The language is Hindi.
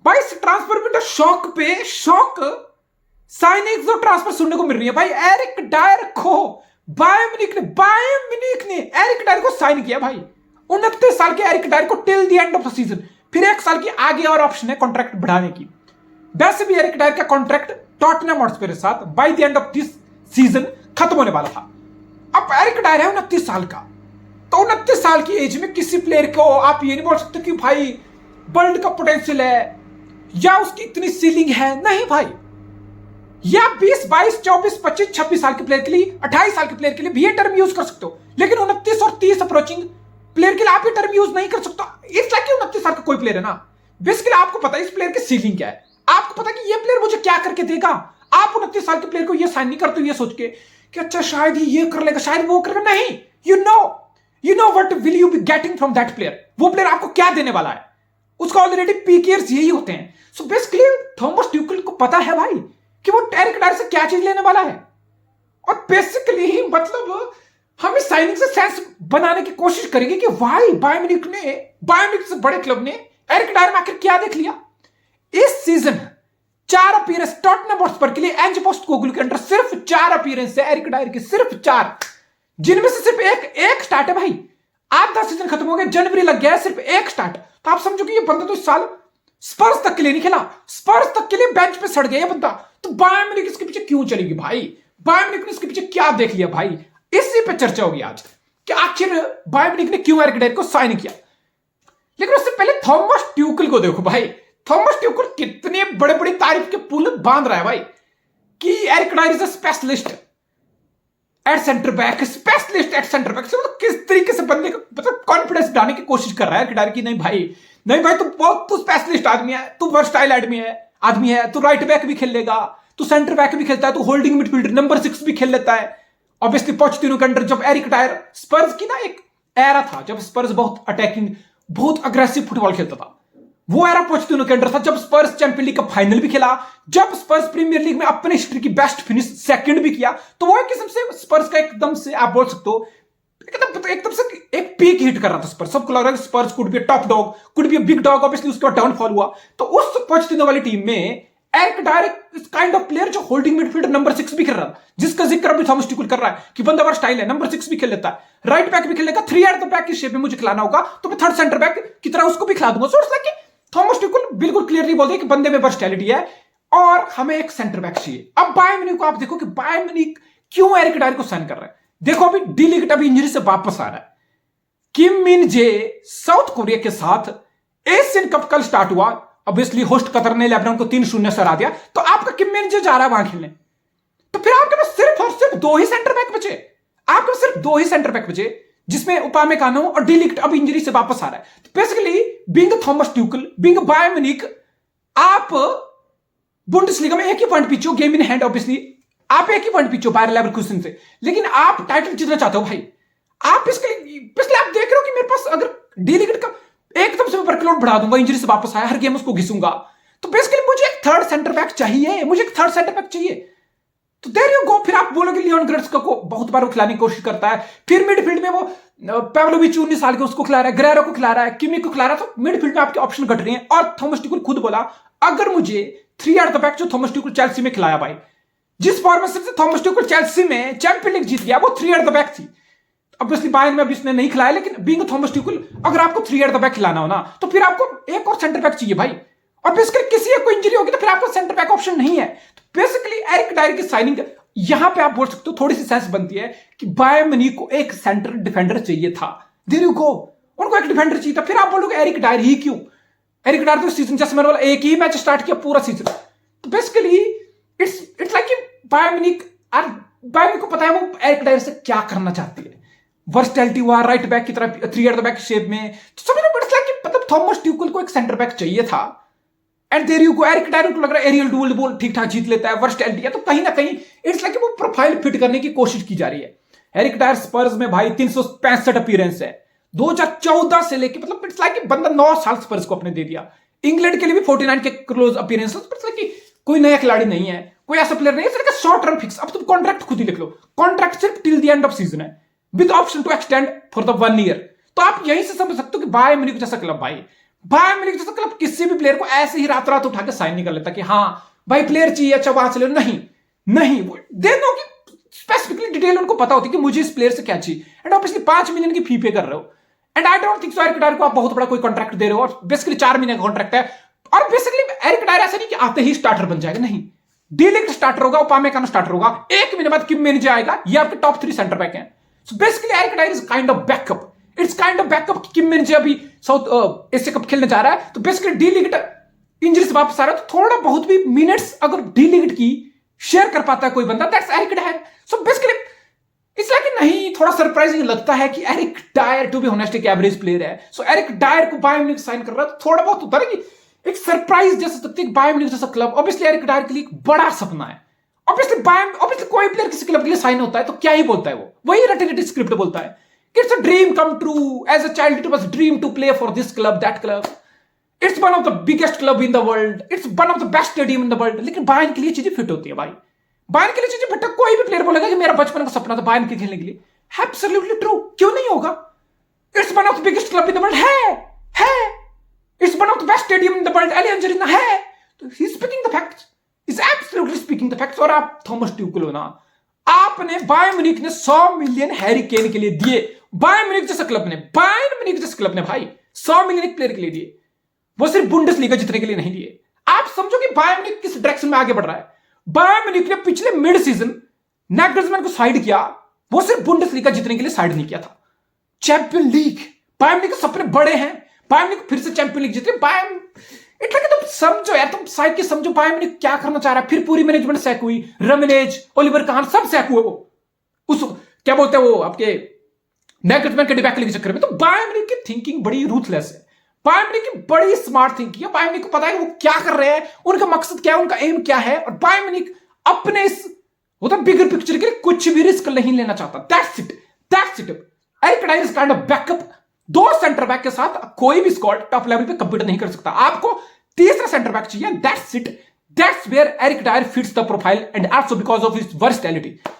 भाई इस ट्रांसफर विंडो शॉक पे शॉक साइनिंग्स और ट्रांसफर सुनने को मिल रही है भाई। एरिक डायर को बायर्न म्यूनिख ने एरिक डायर को साइन किया भाई। 29 साल के एरिक डायर को till the end of the season, फिर 1 साल की आगे और ऑप्शन है कॉन्ट्रैक्ट बढ़ाने की। वैसे भी एरिक डायर का कॉन्ट्रैक्ट टॉटनहम हॉटस्पर के साथ by the end of this season खत्म होने वाला था। अब एरिक डायर है 29 साल का, तो 29 साल की एज में किसी प्लेयर को आप ये नहीं बोल सकते कि भाई वर्ल्ड कप पोटेंशियल है या उसकी इतनी सीलिंग है। नहीं भाई, या 20, 22, 24, 25, 26 साल के प्लेयर के लिए, 28 साल के प्लेयर के लिए भी ये टर्म यूज कर सकते हो, लेकिन 29 और 30 अप्रोचिंग प्लेयर के लिए आप ये टर्म यूज नहीं कर सकते। इट्स लाइक 29 साल का कोई प्लेयर है ना, बेसिकली आपको पता है इस प्लेयर की सीलिंग क्या है, आपको पता है कि ये प्लेयर मुझे क्या करके देगा। आप 29 साल के प्लेयर को ये साइन नहीं करते ये सोच के कि अच्छा शायद ये कर लेगा, शायद वो करेगा। नहीं, you know what will you be getting from that player. वो प्लेयर आपको क्या देने वाला है, उसका ऑलरेडी पीक ईयर्स यही होते हैं। सो बेसिकली थॉमस ट्यूकल को पता है भाई कि वो एरिक डायर से क्या चीज लेने वाला है, और बेसिकली मतलब हम इस साइनिंग से सेंस बनाने की कोशिश करेंगे कि भाई बायर्न म्यूनिख से बड़े क्लब ने एरिक डायर में आखिर क्या देख लिया। इस सीजन 4 अपीयरेंस टॉटनहम हॉटस्पर के लिए एंज पोस्टेकोग्लू के अंडर सिर्फ 4 अपीयरेंस है एरिक डायर की, सिर्फ 4, जिनमें से सिर्फ एक स्टार्ट है भाई। आधा सीजन खत्म हो गया, जनवरी लग गया है, सिर्फ एक स्टार्ट। तो आप समझो कि ये बंदा तो इस साल स्पर्स तक के लिए नहीं खेला, स्पर्स तक के लिए बेंच पे सड़ गया ये बंदा। तो बायर्न म्यूनिख इसके पीछे क्यों चलेगी भाई, बायर्न म्यूनिख ने इसके पीछे क्या देख लिया भाई, इसी पे चर्चा होगी आज कि आखिर बायर्न म्यूनिख ने क्यों एरिक डायर को साइन किया। लेकिन उससे पहले थॉमस ट्यूकल को देखो भाई, थॉमस ट्यूकल कितने बड़े बड़ी तारीफ के पुल बांध रहा है भाई कि Eric Dier is a specialist at centre back, specialist at centre back. मतलब किस तरीके से बंदे को मतलब कॉन्फिडेंस डालने की कोशिश कर रहा है एरिक डायर की, नहीं भाई तू स्पेशलिस्ट आदमी है, तू वर्सटाइल आदमी है, तू राइट बैक भी खेल लेगा, तू सेंटर बैक भी खेलता है, तू होल्डिंग मिडफील्डर नंबर 6 भी खेल लेता है। ऑब्वियसली पोचेटिनो के अंडर जब एरिक डायर, स्पर्स की ना एक एरा था जब स्पर्स बहुत अटैकिंग, बहुत अग्रेसिव फुटबॉल खेलता था, वो एरा पोचेटिनो के अंडर था। जब स्पर्स चैंपियन लीग का फाइनल भी खेला, जब स्पर्स प्रीमियर लीग में अपने हिस्ट्री की बेस्ट फिनिश सेकंड भी किया, तो वो एक किस्म से स्पर्स का एकदम से आप बोल सकते हो एकदम से एक पीक हिट कर रहा था स्पर्स। सबको लग रहा है Spurs could be a top dog, could be a big dog. Obviously उसके बाद डाउनफॉल हुआ। तो उस पोचेटिनो वाली टीम में एरिक डायर इस काइंड ऑफ प्लेयर जो होल्डिंग मिडफील्डर नंबर 6 भी कर रहा था, जिसका जिक्र अभी थॉमस ट्यूकल कर रहा है कि बंदा वर्सटाइल है, नंबर 6 भी खेल लेता है, राइट बैक भी खेल लेगा, 3 एट द बैक की शेप में मुझे खिलाना होगा तो मैं थर्ड सेंटर बैक की तरह उसको भी खिला दूंगा। सो इट्स लाइक थॉमस ट्यूकल बिल्कुल क्लियरली बोलते हैं कि बंदे में वर्सटैलिटी है और हमें एक सेंटर बैक चाहिए। अब बायर्न म्यूनिख को आप देखो कि बायर्न म्यूनिख क्यों एरिक डायर को साइन कर रहा है। देखो अभी डी लीगट अभी इंजरी से वापस आ रहा है, किम मिन जे साउथ कोरिया के साथ एशियन कप कल स्टार्ट हुआ, ऑब्वियसली होस्ट कतर ने लेबनान को 3-0 से हरा दिया, तो आपका किम मिन जे जा रहा है वहां खेलने, तो फिर आपके पास सिर्फ और सिर्फ 2 ही सेंटर बैक बचे, आपके पास सिर्फ 2 ही सेंटर बैक बचे, जिसमें उपामेकानो और डी लीगट अब इंजरी से वापस आ रहा है। तो basically being Thomas ट्यूकल, being Bayern Munich, आप बुंडेसलीगा में एक ही पॉइंट पीछे हो, गेम इन हैंड, ऑब्वियसली आप एक ही पॉइंट पीछे हो बायर लेवरकुसेन से, लेकिन आप टाइटल जीतना चाहते हो भाई। आप इसके आप देख रहे हो कि मेरे पास अगर डी लीगट का एकदम से वर्कलोड बढ़ा दूंगा, इंजरी से वापस आया, हर गेम उसको घिसूंगा, तो बेसिकली मुझे एक थर्ड सेंटर बैक चाहिए, मुझे एक थर्ड सेंटर बैक चाहिए। तो देयर यू गो। फिर आप बोलोगे लियोन गोरेत्सका को बहुत बार वो खिलाने की कोशिश करता है, फिर मिडफील्ड में वो पाव्लोविच 19 साल के उसको खिला रहा है, ग्रेरो को खिला रहा है, किमी को खिला रहा है, तो मिडफील्ड में आपके ऑप्शन घट रहे हैं। और थॉमस ट्यूकल खुद बोला अगर मुझे 3 एट द बैक जो थॉमस ट्यूकल चेल्सी में खिलाया भाई, जिस फॉर्मेशन से थॉमस ट्यूकल चेल्सी में चैंपियन लीग जीत गया, वो 3 एट द बैक थी। ऑब्वियसली बायर्न में अभी इसने नहीं खिलाया, लेकिन बीइंग थॉमस ट्यूकल अगर आपको 3 एट द बैक खिलाना हो ना, तो फिर आपको एक और सेंटर बैक चाहिए भाई। और बेसिकली किसी एक को इंजरी होगी तो फिर आपको सेंटर बैक ऑप्शन नहीं है। तो बेसिकली एरिक डायर की साइनिंग यहां पे आप बोल सकते हो थोड़ी सी सेंस बनती है कि बायर्न म्यूनिख को एक सेंटर डिफेंडर चाहिए था। देयर यू गो, उनको एक डिफेंडर चाहिए था। फिर आप बोलोगे एरिक डायर ही क्यों? एरिक डायर तो सीजन जैसे मैंने बोला एक ही मैच स्टार्ट किया पूरा सीजन। तो basically it's like Bayern Munich को पता है वो एरिक डायर से क्या करना चाहती है। वर्सटैलिटी हुआ राइट बैक की तरह 3 एट द बैक शेप में, तो समझ लो इट्स लाइक मतलब थॉमस ट्यूकल को एक सेंटर बैक चाहिए था। And there you go, Eric Dier को लग रहा है एरियल डुअल बॉल ठीक ठाक जीत लेता है, वर्सटैलिटी है, तो कहीं ना कहीं इट्स लाइक वो प्रोफाइल फिट करने की कोशिश की जा रही है। एरिक डायर स्पर्स में भाई 365 अपीयरेंस है 2014 से लेके, मतलब इट्स लाइक बंदा 9 साल स्पर्स को अपने दे दिया। इंग्लैंड के लिए भी 49 के क्लोज अपीयरेंस, इट्स लाइक कोई नया खिलाड़ी नहीं है, कोई ऐसा प्लेयर नहीं है, सिर्फ शॉर्ट टर्म फिक्स। अब तुम कॉन्ट्रैक्ट खुद ही लिख लो, कॉन्ट्रैक्ट सिर्फ till the end of season है with option to extend for the 1 year. तो आप यहीं से समझ सकते हो कि बायर्न म्यूनिख जैसा क्लब भाई, बायर्न म्यूनिख जैसा क्लब किसी भी प्लेयर को ऐसे ही रात रात उठा के साइन नहीं कर लेता कि हाँ भाई प्लेयर चाहिए, अच्छा वहां से ले, नहीं नहीं, दे दो कि स्पेसिफिकली डिटेल उनको पता होती है कि मुझे इस प्लेयर से क्या चाहिए। एंड ऑब्वियसली 5 मिलियन की फी पे कर रहे हो, and I don't think so Eric Dier को आप बहुत बड़ा कोई कॉन्ट्रैक्ट दे रहे हो, और बेसिकली 4 महीने का कॉन्ट्रैक्ट है। और बेसिकली एरिक डायर ऐसा नहीं कि आते ही स्टार्टर बन जाएगा, नहीं, डी-लिंक्ड स्टार्टर होगा, उपामेकानो स्टार्टर होगा, 1 महीने बाद किम मिन जाएगा, ये आपके टॉप 3 सेंटर बैक हैं। So basically Eric Dier is kind of backup, it's kind of backup. Kim Min अभी साउथ एशिया कप खेलने जा रहा है, तो बेसिकली डी-लिंक्ड इंजरी से वापस आ रहा है, तो थोड़ा बहुत भी मिनट्स अगर डी-लिंक्ड की शेयर कर पाता है कोई बंदा, that's Eric Dier. So basically इसलिए कि नहीं, थोड़ा सरप्राइजिंग लगता है कि Eric Dier to be honest एक एवरेज प्लेयर है, सो एरिक डायर को बायर्न म्यूनिख साइन कर रहा है, तो थोड़ा बहुत होता है कि एक सरप्राइज जैसा सकते हैं। बायर्न म्यूनिख जैसा क्लब ऑब्वियसली एरिक डायर के लिए एक बड़ा सपना है। ऑब्वियसली कोई प्लेयर किसी क्लब के लिए साइन होता है तो क्या ही बोलता है, वो वही रटी स्क्रिप्ट बोलता है कि it's a dream come true, as a child it was dream to play for this club that club, it's one of the biggest club in the world, it's one of the best stadium in the world. लेकिन बायर्न के लिए चीजें फिट होती है भाई, बायर्न के लिए चीजें फिट। कोई भी प्लेयर बोलेगा कि मेरा बचपन का सपना था बायर्न के खेलने के लिए, एब्सोल्युटली ट्रू, क्यों नहीं होगा? It's one of the biggest club in the world, है it's one of the best stadium in the world, Allianz Arena है, तो he speaking the facts, is absolutely speaking the facts. और आप थॉमस ट्यूकल हो ना, आपने बायर्न म्यूनिख ने 100 मिलियन हैरी केन के लिए दिए, बायर्न म्यूनिख जैसे क्लब ने भाई 100 मिलियन एक प्लेयर के लिए दिए, वो सिर्फ बुंडेसलीगा जीतने के लिए नहीं दिए। आप समझो कि बायर्न म्यूनिख किस डायरेक्शन में आगे बढ़ रहा है। बायर्न म्यूनिख ने पिछले मिड सीजन नैगल्समैन को साइड किया, वो सिर्फ बुंडेसलीगा जीतने के लिए साइड नहीं किया था, चैंपियन लीग। बायर्न म्यूनिख के सपने बड़े हैं, बायर्न म्यूनिख फिर से चैंपियन लीग जीते। बायर्न इतना कि तुम समझो यार, तुम साइड के समझो बायर्न म्यूनिख क्या करना चाह रहा है। फिर पूरी मैनेजमेंट सैक हुई, रमिनेज, ओलिवर कान सब सैक हुए, वो उस क्या बोलते हैं वो आपके नैगल्समैन के डिबैकल के चक्कर में। तो बायर्न म्यूनिख की थिंकिंग बड़ी रूथलेस है, बायर्न म्यूनिख की बड़ी स्मार्ट थिंकिंग है। बायर्न म्यूनिख को पता है कि वो क्या कर रहे हैं, उनका मकसद क्या है, उनका एम क्या है, और बायर्न म्यूनिख अपने इस बिगर पिक्चर के लिए कुछ भी रिस्क नहीं लेना चाहता। That's it. Eric Dier is kind of backup. 2 centre back के साथ कोई भी स्क्वाड टॉप लेवल पे कंपीट नहीं कर सकता, आपको तीसरा सेंटर बैक चाहिए। That's it, that's where Eric Dier fits the profile, and also because of his versatility.